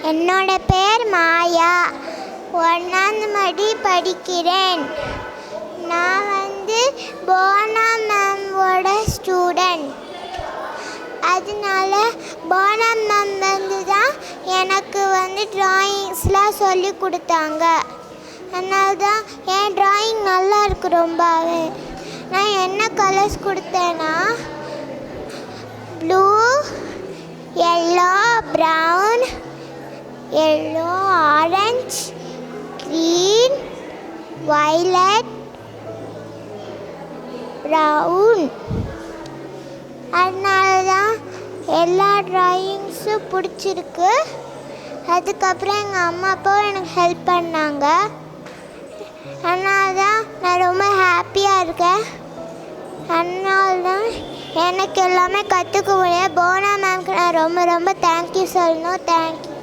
என்னோட பேர் மாயா. 1ஆம் மடி படிக்கிறேன். நான் போனா மேமோட ஸ்டூடெண்ட். அதனால போனா மேம் தான் எனக்கு ட்ராயிங்ஸ்லாம் சொல்லி கொடுத்தாங்க. அதனால தான் என் ட்ராயிங் நல்லா இருக்கு ரொம்பவே. நான் என்ன கலர்ஸ் கொடுத்தேன்னா blue, yellow, brown, yellow, orange, green, violet, brown. அதனால தான் எல்லா ட்ராயிங்ஸும் பிடிச்சிருக்கு. அதுக்கப்புறம் எங்கள் அம்மா அப்பாவும் எனக்கு ஹெல்ப் பண்ணாங்க. அதனால தான் நான் ரொம்ப ஹாப்பியாக இருக்கேன். அதனால தான் எனக்கு எல்லாமே கற்றுக்க முடியும். போனா மேம்க்கு நான் ரொம்ப ரொம்ப தேங்க்யூ சொல்லணும். தேங்க்யூ.